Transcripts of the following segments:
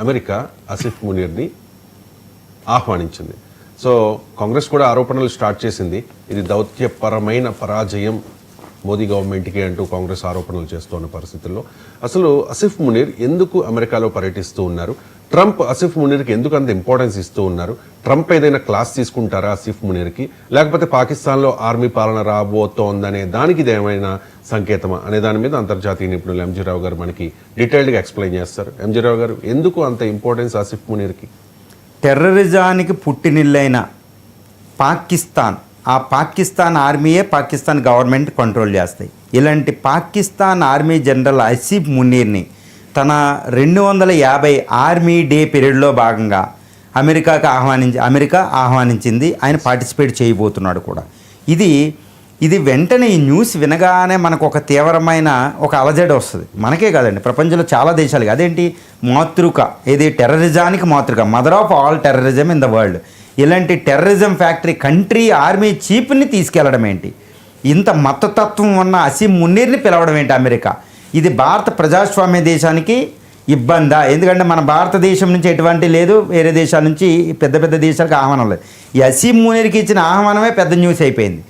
America Asif మునీర్ని ఆహ్వానించింది. So Congress కూడా ఆరోపణలు స్టార్ట్ చేసింది, ఇది దౌత్యపరమైన పరాజయం మోదీ గవర్నమెంట్కి అంటూ కాంగ్రెస్ ఆరోపణలు చేస్తున్న పరిస్థితుల్లో అసలు ఆసిఫ్ మునీర్ ఎందుకు అమెరికాలో పర్యటిస్తూ ఉన్నారు? ట్రంప్ ఆసిఫ్ మునీర్కి ఎందుకు అంత ఇంపార్టెన్స్ ఇస్తూ ఉన్నారు? ట్రంప్ ఏదైనా క్లాస్ తీసుకుంటారా ఆసిఫ్ మునీర్కి, లేకపోతే పాకిస్తాన్లో ఆర్మీ పాలన రాబోతోందనే దానికి ఇదేమైనా సంకేతమా అనే దాని మీద అంతర్జాతీయ నిపుణులు ఎంజీ రావు గారు మనకి డీటెయిల్డ్గా ఎక్స్ప్లెయిన్ చేస్తారు. ఎంజీ రావు గారు, ఎందుకు అంత ఇంపార్టెన్స్ ఆసిఫ్ మునీర్కి? టెర్రరిజానికి పుట్టినిల్లైన పాకిస్తాన్, ఆ పాకిస్తాన్ ఆర్మీయే పాకిస్తాన్ గవర్నమెంట్ కంట్రోల్ చేస్తాయి. ఇలాంటి పాకిస్తాన్ ఆర్మీ జనరల్ ఆసిఫ్ మునీర్ని తన 250 ఆర్మీ డే పీరియడ్లో భాగంగా అమెరికా ఆహ్వానించింది. ఆయన పార్టిసిపేట్ చేయబోతున్నాడు కూడా. ఇది వెంటనే ఈ న్యూస్ వినగానే మనకు ఒక తీవ్రమైన ఒక అలజడి వస్తుంది. మనకే కాదండి, ప్రపంచంలో చాలా దేశాలకి. అదేంటి మాతృక, ఇది టెర్రరిజానికి మాతృక, mother of all terrorism in the world. ఇలాంటి టెర్రరిజం ఫ్యాక్టరీ కంట్రీ ఆర్మీ చీఫ్ని తీసుకెళ్లడం ఏంటి? ఇంత మతతత్వం ఉన్న ఆసిఫ్ మునీర్ని పిలవడం ఏంటి అమెరికా? ఇది భారత ప్రజాస్వామ్య దేశానికి ఇబ్బందా? ఎందుకంటే మన భారతదేశం నుంచి ఎటువంటి లేదు, వేరే దేశాల నుంచి పెద్ద పెద్ద దేశాలకు ఆహ్వానం లేదు. ఈ ఆసిఫ్ మునీర్కి ఇచ్చిన ఆహ్వానమే పెద్ద న్యూస్ అయిపోయింది.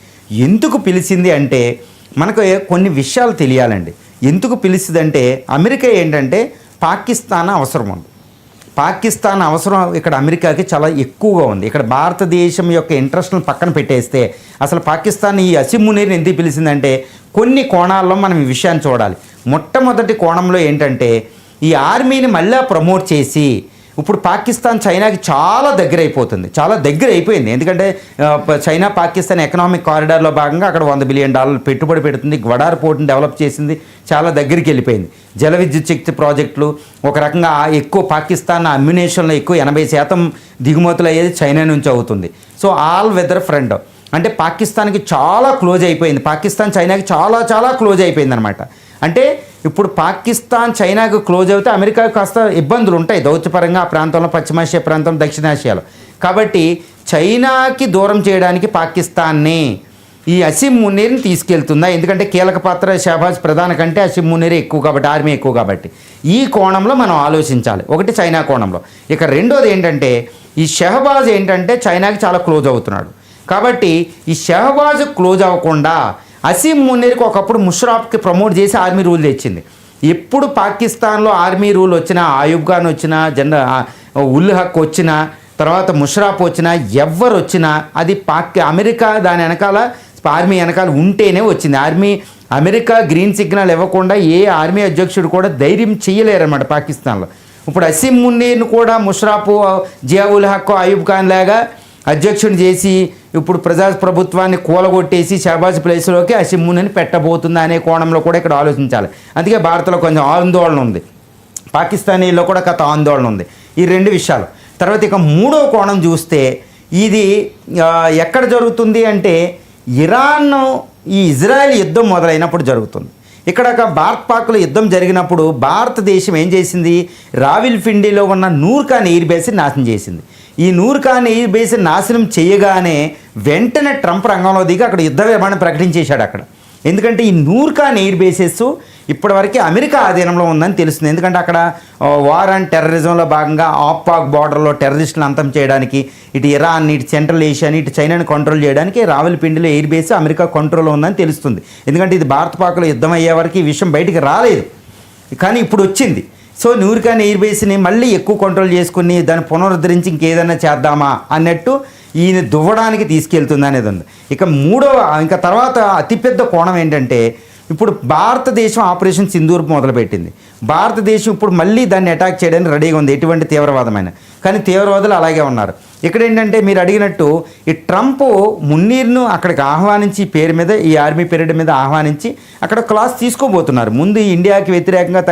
ఎందుకు పిలిచింది అంటే మనకు కొన్ని విషయాలు తెలియాలండి. ఎందుకు పిలిచిందంటే అమెరికా ఏంటంటే పాకిస్తాన్ అవసరం ఉంది. పాకిస్తాన్ అవసరం ఇక్కడ అమెరికాకి చాలా ఎక్కువగా ఉంది. ఇక్కడ భారతదేశం యొక్క ఇంట్రెస్ట్లను పక్కన పెట్టేస్తే అసలు పాకిస్తాన్ ఈ ఆసిఫ్ మునీర్ని ఎందుకు పిలిచిందంటే కొన్ని కోణాల్లో మనం ఈ విషయాన్ని చూడాలి. మొట్టమొదటి కోణంలో ఏంటంటే ఈ ఆర్మీని మళ్ళీ ప్రమోట్ చేసి ఇప్పుడు పాకిస్తాన్ చైనాకి చాలా దగ్గర అయిపోయింది. ఎందుకంటే చైనా పాకిస్తాన్ ఎకనామిక్ కారిడార్లో భాగంగా అక్కడ $100 బిలియన్ పెట్టుబడి పెడుతుంది. గ్వడార్ పోర్ట్ని డెవలప్ చేసింది, చాలా దగ్గరికి వెళ్ళిపోయింది. జల విద్యుత్ శక్తి ప్రాజెక్టులు, ఒక రకంగా ఎక్కువ పాకిస్తాన్ అమ్యునేషన్లో ఎక్కువ 80% దిగుమతులు అయ్యేది చైనా నుంచి అవుతుంది. సో ఆల్ వెదర్ ఫ్రెండ్ అంటే పాకిస్తాన్కి చాలా క్లోజ్ అయిపోయింది. పాకిస్తాన్ చైనాకి చాలా క్లోజ్ అయిపోయింది అనమాట. అంటే ఇప్పుడు పాకిస్తాన్ చైనాకు క్లోజ్ అవుతే అమెరికాకు కాస్త ఇబ్బందులు ఉంటాయి దౌత్యపరంగా ఆ ప్రాంతంలో, పశ్చిమాసియా ప్రాంతం, దక్షిణాసియాలో. కాబట్టి చైనాకి దూరం చేయడానికి పాకిస్తాన్ని ఈ ఆసిఫ్ మునీర్ని తీసుకెళ్తుందా? ఎందుకంటే కీలక పాత్ర షహబాజ్ ప్రధాన కంటే ఆసిఫ్ మునీర్ ఎక్కువ కాబట్టి, ఆర్మీ ఎక్కువ కాబట్టి ఈ కోణంలో మనం ఆలోచించాలి. ఒకటి చైనా కోణంలో. ఇక రెండోది ఏంటంటే ఈ షహబాజ్ ఏంటంటే చైనాకి చాలా క్లోజ్ అవుతున్నాడు. కాబట్టి ఈ షహబాజ్ క్లోజ్ అవ్వకుండా ఆసిఫ్ మునీర్కి ఒకప్పుడు ముషర్రాఫ్కి ప్రమోట్ చేసి ఆర్మీ రూల్ తెచ్చింది. ఎప్పుడు పాకిస్తాన్లో ఆర్మీ రూల్ వచ్చినా, ఆయూబ్ ఖాన్ వచ్చినా, ఉల్ హక్ వచ్చినా, తర్వాత ముషర్రాఫ్ వచ్చినా, ఎవరు వచ్చినా అది అమెరికా దాని వెనకాల ఆర్మీ వెనకాల ఉంటేనే వచ్చింది. అమెరికా గ్రీన్ సిగ్నల్ ఇవ్వకుండా ఏ ఆర్మీ అధ్యక్షుడు కూడా ధైర్యం చేయలేరన్నమాట పాకిస్తాన్లో. ఇప్పుడు ఆసిఫ్ మునీర్ను కూడా ముషర్రాఫ్, జియా ఉల్ హక్, ఆయూబ్ ఖాన్ లాగా అధ్యక్షుడు చేసి ఇప్పుడు ప్రభుత్వాన్ని కూలగొట్టేసి షహబాజ్ ప్లేస్లోకి ఆసిఫ్ మునీర్ని పెట్టబోతుందా అనే కోణంలో కూడా ఇక్కడ ఆలోచించాలి. అందుకే భారత్లో కొంచెం ఆందోళన ఉంది, పాకిస్తానీలో కూడా కథ ఆందోళన ఉంది. ఈ రెండు విషయాలు. తర్వాత ఇక మూడో కోణం చూస్తే ఇది ఎక్కడ జరుగుతుంది అంటే ఇరాన్ ఈ ఇజ్రాయెల్ యుద్ధం మొదలైనప్పుడు జరుగుతుంది. ఇక్కడ భారత్ పాక్లో యుద్ధం జరిగినప్పుడు భారతదేశం ఏం చేసింది? రావిల్పిండిలో ఉన్న నూర్ ఖాన్ ఎయిర్ బేస్ని నాశనం చేసింది. ఈ నూర్ ఖాన్ ఎయిర్ బేస్ని నాశనం చేయగానే వెంటనే ట్రంప్ రంగంలో దిగి అక్కడ యుద్ధ విరమణ ప్రకటించేశాడు అక్కడ. ఎందుకంటే ఈ నూర్ ఖాన్ ఎయిర్ బేసెస్ ఇప్పటివరకు అమెరికా ఆధీనంలో ఉందని తెలుస్తుంది. ఎందుకంటే అక్కడ వార్ అండ్ టెర్రరిజంలో భాగంగా ఆఫ్పాక్ బార్డర్లో టెర్రరిస్టులను అంతం చేయడానికి ఇటు ఇరాన్, ఇటు సెంట్రల్ ఏషియాని, ఇటు చైనాని కంట్రోల్ చేయడానికి రావల్పిండిలో ఎయిర్ బేస్ అమెరికా కంట్రోల్లో ఉందని తెలుస్తుంది. ఎందుకంటే ఇది భారత పాక్లో యుద్ధం అయ్యే వరకు ఈ విషయం బయటికి రాలేదు, కానీ ఇప్పుడు వచ్చింది. సో నూర్ ఖాన్ ఎయిర్ బేస్ని మళ్ళీ ఎక్కువ కంట్రోల్ చేసుకుని దాన్ని పునరుద్ధరించి ఇంకేదైనా చేద్దామా అన్నట్టు ఈయన దువ్వడానికి తీసుకెళ్తుంది అనేది ఉంది. ఇంకా తర్వాత అతిపెద్ద కోణం ఏంటంటే ఇప్పుడు భారతదేశం ఆపరేషన్ సింధూర్ మొదలుపెట్టింది. భారతదేశం ఇప్పుడు మళ్ళీ దాన్ని అటాక్ చేయడానికి రెడీగా ఉంది, ఎటువంటి తీవ్రవాదమైన. కానీ తీవ్రవాదులు అలాగే ఉన్నారు. ఇక్కడ ఏంటంటే మీరు అడిగినట్టు ఈ ట్రంప్ మున్నీర్ను అక్కడికి ఆహ్వానించి పేరు మీద ఈ ఆర్మీ పీరియడ్ మీద ఆహ్వానించి అక్కడ క్లాస్ తీసుకోబోతున్నారు. ముందు ఇండియాకి వ్యతిరేకంగా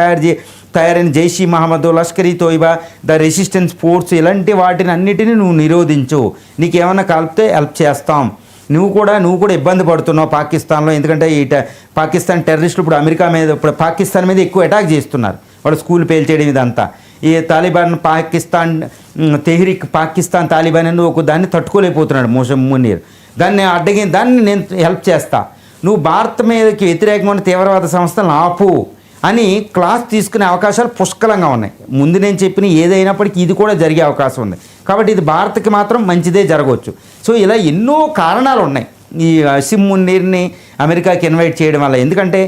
తయారైన Jaish-e Mohammed, Lashkar-e Taiba, the resistance force ఇలాంటి వాటిని అన్నిటినీ నువ్వు నిరోధించు, నీకేమన్నా కలిపితే హెల్ప్ చేస్తాం, నువ్వు కూడా ఇబ్బంది పడుతున్నావు పాకిస్తాన్లో. ఎందుకంటే పాకిస్తాన్ టెర్రరిస్టులు ఇప్పుడు పాకిస్తాన్ మీద ఎక్కువ అటాక్ చేస్తున్నారు. వాళ్ళు స్కూల్ పేల్చేయడం ఇదంతా. ఈ తాలిబాన్ తెహ్రీక్ పాకిస్తాన్ తాలిబాన్ అని ఒక దాన్ని తట్టుకోలేకపోతున్నాడు మునీర్. దాన్ని నేను హెల్ప్ చేస్తా, నువ్వు భారత్ మీదకి వ్యతిరేకమైన తీవ్రవాద సంస్థలను ఆపు అని క్లాస్ తీసుకునే అవకాశాలు పుష్కలంగా ఉన్నాయి. ముందు నేను చెప్పిన ఏదైనప్పటికీ ఇది కూడా జరిగే అవకాశం ఉంది. కాబట్టి ఇది భారత్కి మాత్రం మంచిదే జరగవచ్చు. సో ఇలా ఎన్నో కారణాలు ఉన్నాయి ఈ అసీం మున్నీర్ని అమెరికాకి ఇన్వైట్ చేయడం వల్ల. ఎందుకంటే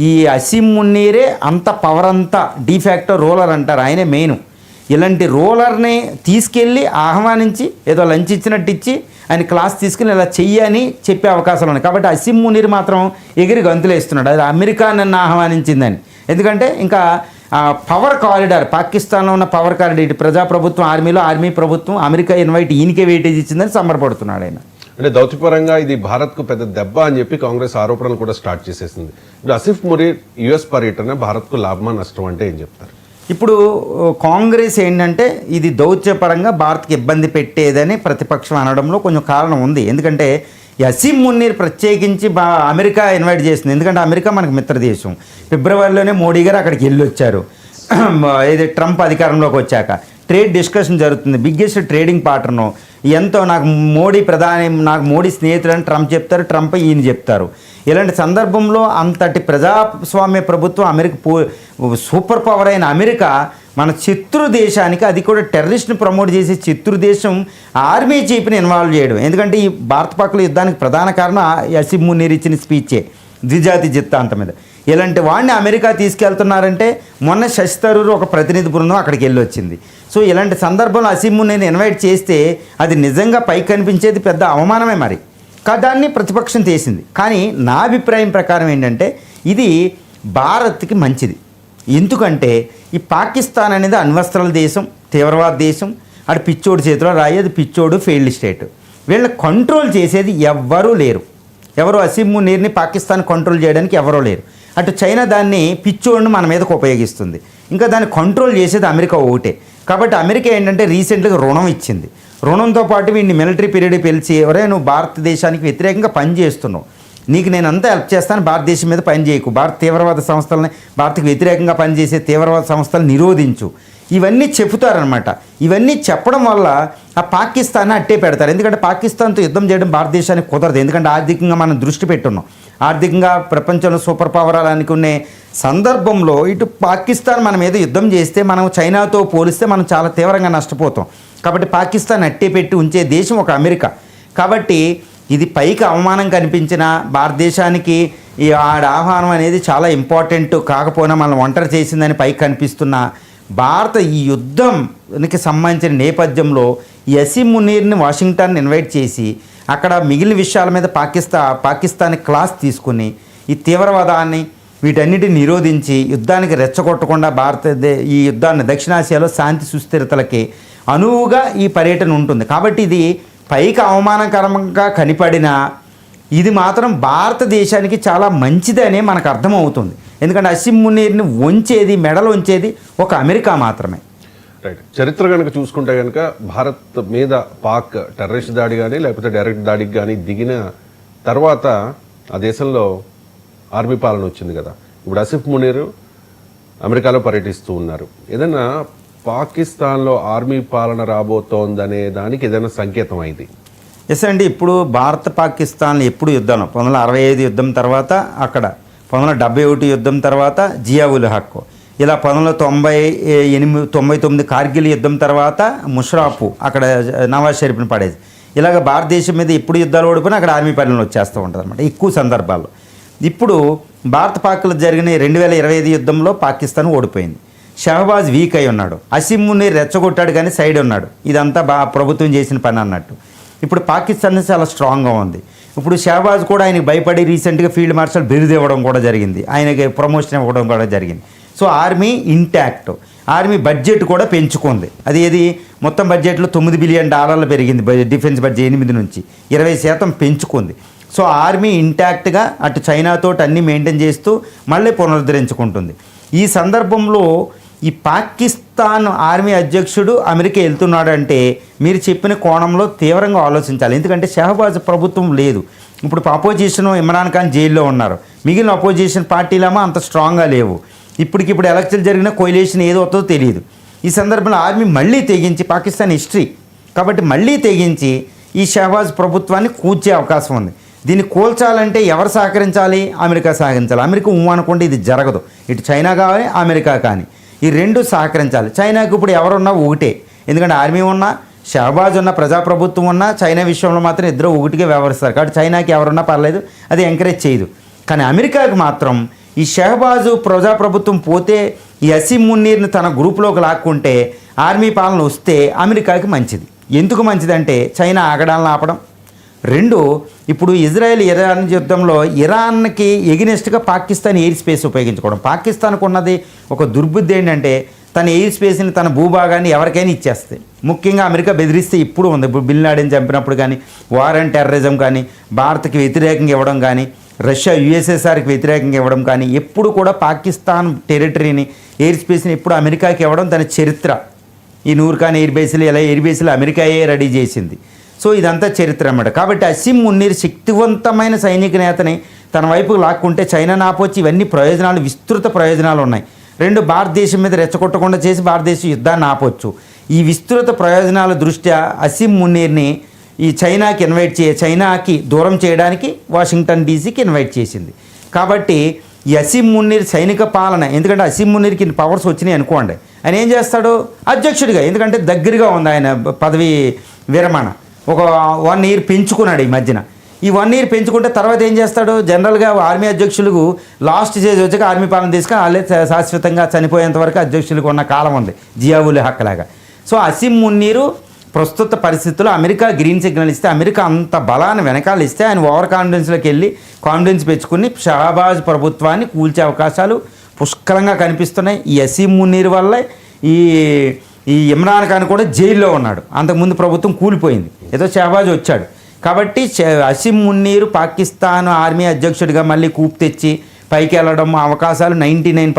ఈ అసీం మున్నీరే అంత పవర్ అంతా డిఫాక్టో రూలర్ అంటారు, ఆయనే మెయిన్. ఇలాంటి రూలర్ని తీసుకెళ్ళి ఆహ్వానించి ఏదో లంచ్ ఇచ్చినట్టు ఇచ్చి ఆయన క్లాస్ తీసుకుని ఇలా చెయ్యని చెప్పే అవకాశాలు ఉన్నాయి. కాబట్టి అసీం మునీర్ మాత్రం ఎగిరి గంతులేస్తున్నాడు, అది అమెరికా నన్ను ఆహ్వానించిందని. ఎందుకంటే ఇంకా పవర్ కారిడార్, పాకిస్తాన్లో ఉన్న పవర్ కారిడార్, ఇటు ప్రజాప్రభుత్వం ఆర్మీలో, ఆర్మీ ప్రభుత్వం, అమెరికా ఇన్వైట్ ఈయనకే వెయిటేజ్ ఇచ్చిందని సంబరపడుతున్నాడు ఆయన. అంటే దౌత్యపరంగా ఇది భారత్కు పెద్ద దెబ్బ అని చెప్పి కాంగ్రెస్ ఆరోపణలు కూడా స్టార్ట్ చేసేసింది. ఇప్పుడు ఆసిఫ్ మునీర్ యుఎస్ పర్యటన భారత్కు లాభమా నష్టం అంటే ఏం చెప్తారు? ఇప్పుడు కాంగ్రెస్ ఏంటంటే ఇది దౌత్యపరంగా భారత్కి ఇబ్బంది పెట్టేదని ప్రతిపక్షం అనడంలో కొంచెం కారణం ఉంది. ఎందుకంటే ఈ అసీం మున్నీర్ ప్రత్యేకించి అమెరికా ఇన్వైట్ చేసింది. ఎందుకంటే అమెరికా మనకు మిత్రదేశం. ఫిబ్రవరిలోనే మోడీ గారు అక్కడికి వెళ్ళి వచ్చారు. ఇది ట్రంప్ అధికారంలోకి వచ్చాక ట్రేడ్ డిస్కషన్ జరుగుతుంది. బిగ్గెస్ట్ ట్రేడింగ్ పార్ట్నర్ను ఎంతో నాకు మోడీ స్నేహితులని ట్రంప్ చెప్తారు, ట్రంప్ ఈయన చెప్తారు. ఇలాంటి సందర్భంలో అంతటి ప్రజాస్వామ్య ప్రభుత్వం అమెరికా సూపర్ పవర్ అయిన అమెరికా మన శత్రు దేశానికి, అది కూడా టెర్రరిస్ట్ని ప్రమోట్ చేసే శత్రు దేశం ఆర్మీ చీఫ్ని ఇన్వాల్వ్ చేయడం. ఎందుకంటే ఈ భారత పాకుల యుద్ధానికి ప్రధాన కారణం అసీం మునీర్ ఇచ్చిన స్పీచే ద్విజాతి జిత్తాంతం మీద. ఇలాంటి వాడిని అమెరికా తీసుకెళ్తున్నారంటే మొన్న శశి థరూర్ ఒక ప్రతినిధి బృందం అక్కడికి వెళ్ళి వచ్చింది. సో ఇలాంటి సందర్భంలో అసీం మునీర్ని ఇన్వైట్ చేస్తే అది నిజంగా పైకి కనిపించేది పెద్ద అవమానమే. మరి దాన్ని ప్రతిపక్షం చేసింది. కానీ నా అభిప్రాయం ప్రకారం ఏంటంటే ఇది భారత్కి మంచిది. ఎందుకంటే ఈ పాకిస్తాన్ అనేది అణ్వస్త్రాల దేశం, తీవ్రవాద దేశం. అటు పిచ్చోడు చేతిలో రాయి, అది పిచ్చోడు ఫెయిల్డ్ స్టేట్. వీళ్ళని కంట్రోల్ చేసేది ఎవ్వరూ లేరు. ఎవరు అసీం మునీర్ని పాకిస్తాన్ కంట్రోల్ చేయడానికి ఎవరూ లేరు. అటు చైనా దాన్ని పిచ్చోడిని మన మీదకు ఉపయోగిస్తుంది. ఇంకా దాన్ని కంట్రోల్ చేసేది అమెరికా ఒకటే. కాబట్టి అమెరికా ఏంటంటే రీసెంట్గా రుణం ఇచ్చింది. రుణంతో పాటు వీడిని మిలిటరీ పీరియడ్ పిలిచి, ఎవరే నువ్వు భారతదేశానికి వ్యతిరేకంగా పనిచేస్తున్నావు, నీకు నేను అంతా హెల్ప్ చేస్తాను, భారతదేశం మీద పని చేయకు, భారత తీవ్రవాద సంస్థలని, భారత్కి వ్యతిరేకంగా పనిచేసే తీవ్రవాద సంస్థలు నిరోధించు, ఇవన్నీ చెప్తారనమాట. ఇవన్నీ చెప్పడం వల్ల ఆ పాకిస్తాన్ని అట్టే పెడతారు. ఎందుకంటే పాకిస్తాన్తో యుద్ధం చేయడం భారతదేశానికి కుదరదు. ఎందుకంటే ఆర్థికంగా మనం దృష్టి పెట్టున్నాం. ఆర్థికంగా ప్రపంచంలో సూపర్ పవర్ అనుకునే సందర్భంలో ఇటు పాకిస్తాన్ మన మీద యుద్ధం చేస్తే మనం చైనాతో పోలిస్తే మనం చాలా తీవ్రంగా నష్టపోతాం. కాబట్టి పాకిస్తాన్ అట్టే పెట్టి ఉంచే దేశం ఒక అమెరికా. కాబట్టి ఇది పైకి అవమానం కనిపించిన భారతదేశానికి ఈ ఆహ్వానం అనేది చాలా ఇంపార్టెంట్. కాకపోయినా మనం ఒంటరి చేసిందని పైకి కనిపిస్తున్న భారత ఈ యుద్ధానికి సంబంధించిన నేపథ్యంలో ఈ అసీం మునీర్ని వాషింగ్టన్ ఇన్వైట్ చేసి అక్కడ మిగిలిన విషయాల మీద పాకిస్తాన్ క్లాస్ తీసుకుని ఈ తీవ్రవాదాన్ని వీటన్నిటిని నిరోధించి యుద్ధానికి రెచ్చగొట్టకుండా ఈ యుద్ధాన్ని దక్షిణాసియాలో శాంతి సుస్థిరతలకి అనువుగా ఈ పర్యటన ఉంటుంది. కాబట్టి ఇది పైకి అవమానకరంగా కనిపడినా ఇది మాత్రం భారతదేశానికి చాలా మంచిదనే మనకు అర్థమవుతుంది. ఎందుకంటే అసీం మునీర్ని మెడలు వంచేది ఒక అమెరికా మాత్రమే. రైట్. చరిత్ర కనుక చూసుకుంటే కనుక భారత్ మీద పాక్ టెర్రరిస్ట్ దాడి కానీ లేకపోతే డైరెక్ట్ దాడికి కానీ దిగిన తర్వాత ఆ దేశంలో ఆర్మీ పాలన వచ్చింది కదా. ఇప్పుడు ఆసిఫ్ మునీర్ అమెరికాలో పర్యటిస్తూ ఉన్నారు. ఏదైనా పాకిస్తాన్లో ఆర్మీ పాలన రాబోతోందనే దానికి ఏదైనా సంకేతం అయింది? ఎస్ అండి. ఇప్పుడు భారత పాకిస్తాన్లో ఎప్పుడు యుద్ధాలు 1965 యుద్ధం తర్వాత, అక్కడ 1971 యుద్ధం తర్వాత జియా ఉల్ హక్, ఇలా 1999 కార్గిల్ యుద్ధం తర్వాత ముషరాఫ్ అక్కడ నవాజ్ షరీఫ్ని పడేది. ఇలాగ భారతదేశం మీద ఎప్పుడు యుద్ధాలు ఓడిపోయినా అక్కడ ఆర్మీ పాలన వచ్చేస్తూ ఉంటుంది అనమాట ఎక్కువ సందర్భాల్లో. ఇప్పుడు భారత పాక్లో జరిగిన 2025 యుద్ధంలో పాకిస్తాన్ ఓడిపోయింది. షహబాజ్ వీక్ అయి ఉన్నాడు, అసీం మునీర్ రెచ్చగొట్టాడు కానీ సైడ్ ఉన్నాడు. ఇదంతా ప్రభుత్వం చేసిన పని అన్నట్టు. ఇప్పుడు పాకిస్తాన్ చాలా స్ట్రాంగ్గా ఉంది. ఇప్పుడు షహబాజ్ కూడా ఆయనకి భయపడి రీసెంట్గా ఫీల్డ్ మార్షల్ బిరుదు ఇవ్వడం కూడా జరిగింది, ఆయనకి ప్రమోషన్ ఇవ్వడం కూడా జరిగింది. So army intact. Army budget కూడా పెంచుకుంది. అది మొత్తం బడ్జెట్లో $9 బిలియన్ పెరిగింది. డిఫెన్స్ బడ్జెట్ 8 నుంచి 20% పెంచుకుంది. సో ఆర్మీ ఇంటాక్ట్గా అటు చైనాతో అన్నీ మెయింటైన్ చేస్తూ మళ్ళీ పునరుద్ధరించుకుంటుంది. ఈ సందర్భంలో ఈ పాకిస్తాన్ ఆర్మీ అధ్యక్షుడు అమెరికా వెళ్తున్నాడంటే మీరు చెప్పిన కోణంలో తీవ్రంగా ఆలోచించాలి. ఎందుకంటే షహబాజ్ ప్రభుత్వం లేదు. ఇప్పుడు అపోజిషన్ ఇమ్రాన్ ఖాన్ జైల్లో ఉన్నారు. మిగిలిన అపోజిషన్ పార్టీలేమో అంత స్ట్రాంగ్గా లేవు. ఇప్పటికిప్పుడు ఎలక్షన్ జరిగిన కోయిలేషన్ ఏదో అవుతుందో తెలియదు. ఈ సందర్భంలో ఆర్మీ మళ్ళీ తెగించి, పాకిస్తాన్ హిస్టరీ కాబట్టి మళ్ళీ తెగించి ఈ షహబాజ్ ప్రభుత్వాన్ని కూర్చే అవకాశం ఉంది. దీన్ని కూల్చాలంటే ఎవరు సహకరించాలి? అమెరికా సహకరించాలి. అమెరికా అనుకోండి ఇది జరగదు. ఇటు చైనా కానీ అమెరికా కానీ ఈ రెండు సహకరించాలి. చైనాకి ఇప్పుడు ఎవరున్నా ఒకటే, ఎందుకంటే ఆర్మీ ఉన్నా షహబాజ్ ఉన్న ప్రజాప్రభుత్వం ఉన్న చైనా విషయంలో మాత్రం ఇద్దరు ఒకటిగా వ్యవహరిస్తారు. కాబట్టి చైనాకి ఎవరున్నా పర్లేదు, అది ఎంకరేజ్ చేయదు. కానీ అమెరికాకి మాత్రం ఈ షహబాజు ప్రజాప్రభుత్వం పోతే ఈ అసీం మున్నీర్ని తన గ్రూపులోకి లాక్కుంటే ఆర్మీ పాలన వస్తే అమెరికాకి మంచిది. ఎందుకు మంచిదంటే చైనా ఆగడాలను ఆపడం. రెండు, ఇప్పుడు ఇజ్రాయెల్ ఇరాన్ యుద్ధంలో ఇరాన్కి ఎగినెస్ట్గా పాకిస్తాన్ ఎయిర్ స్పేస్ ఉపయోగించుకోవడం. పాకిస్తాన్కు ఉన్నది ఒక దుర్బుద్ధి ఏంటంటే తన ఎయిర్ స్పేస్ని తన భూభాగాన్ని ఎవరికైనా ఇచ్చేస్తాయి. ముఖ్యంగా అమెరికా బెదిరిస్తే ఇప్పుడు ఉంది. ఇప్పుడు బిన్ లాడెన్ చంపినప్పుడు కానీ, వార్ అండ్ టెర్రరిజం కానీ, భారత్కి వ్యతిరేకంగా ఇవ్వడం కానీ, రష్యా యుఎస్ఎస్ఆర్కి వ్యతిరేకంగా ఇవ్వడం కానీ, ఎప్పుడు కూడా పాకిస్తాన్ టెరిటరీని ఎయిర్ స్పేస్ని ఎప్పుడు అమెరికాకి ఇవ్వడం తన చరిత్ర. ఈ నూర్ఖాన్ ఎయిర్ బేస్లు ఇలా ఎయిర్ బేస్లు అమెరికాయే రెడీ చేసింది. సో ఇదంతా చరిత్ర అన్నమాట. కాబట్టి అసీం మున్నీర్ శక్తివంతమైన సైనిక నేతని తన వైపు లాక్కుంటే చైనా నాపొచ్చి ఇవన్నీ ప్రయోజనాలు, విస్తృత ప్రయోజనాలు ఉన్నాయి. రెండు, భారతదేశం మీద రెచ్చగొట్టకుండా చేసి భారతదేశ యుద్ధాన్ని ఆపొచ్చు. ఈ విస్తృత ప్రయోజనాల దృష్ట్యా అసీం మున్నీర్ని ఈ చైనాకి దూరం చేయడానికి వాషింగ్టన్ డీసీకి ఇన్వైట్ చేసింది. కాబట్టి ఈ అసీం మున్నీర్ సైనిక పాలన, ఎందుకంటే అసీం మున్నీర్కి పవర్స్ వచ్చినాయి అనుకోండి, ఆయన ఏం చేస్తాడు? అధ్యక్షుడిగా, ఎందుకంటే దగ్గరగా ఉంది ఆయన పదవి విరమణ, ఒక 1 year పెంచుకున్నాడు ఈ మధ్యన. ఈ 1 year పెంచుకుంటే తర్వాత ఏం చేస్తాడు? జనరల్గా ఆర్మీ అధ్యక్షులకు లాస్ట్ స్టేజ్ వచ్చాక ఆర్మీ పాలన తీసుకొని వాళ్ళే శాశ్వతంగా చనిపోయేంత వరకు అధ్యక్షులకు ఉన్న కాలం ఉంది, జియావుల్ హక్ లాగా. సో అసీం మున్నీరు ప్రస్తుత పరిస్థితుల్లో అమెరికా గ్రీన్ సిగ్నల్ ఇస్తే, అమెరికా అంత బలాన్ని వెనకాల ఇస్తే ఆయన ఓవర్ కాన్ఫిడెన్స్లోకి వెళ్ళి కాన్ఫిడెన్స్ పెంచుకుని షహబాజ్ ప్రభుత్వాన్ని కూల్చే అవకాశాలు పుష్కలంగా కనిపిస్తున్నాయి. ఈ అసీం మున్నీర్ వల్ల ఈ ఇమ్రాన్ ఖాన్ కూడా జైల్లో ఉన్నాడు. అంతకుముందు ప్రభుత్వం కూలిపోయింది, ఏదో షహబాజ్ వచ్చాడు. కాబట్టి అసీం మున్నీరు పాకిస్తాన్ ఆర్మీ అధ్యక్షుడిగా మళ్ళీ కూపు తెచ్చి పైకి వెళ్ళడం అవకాశాలు 99%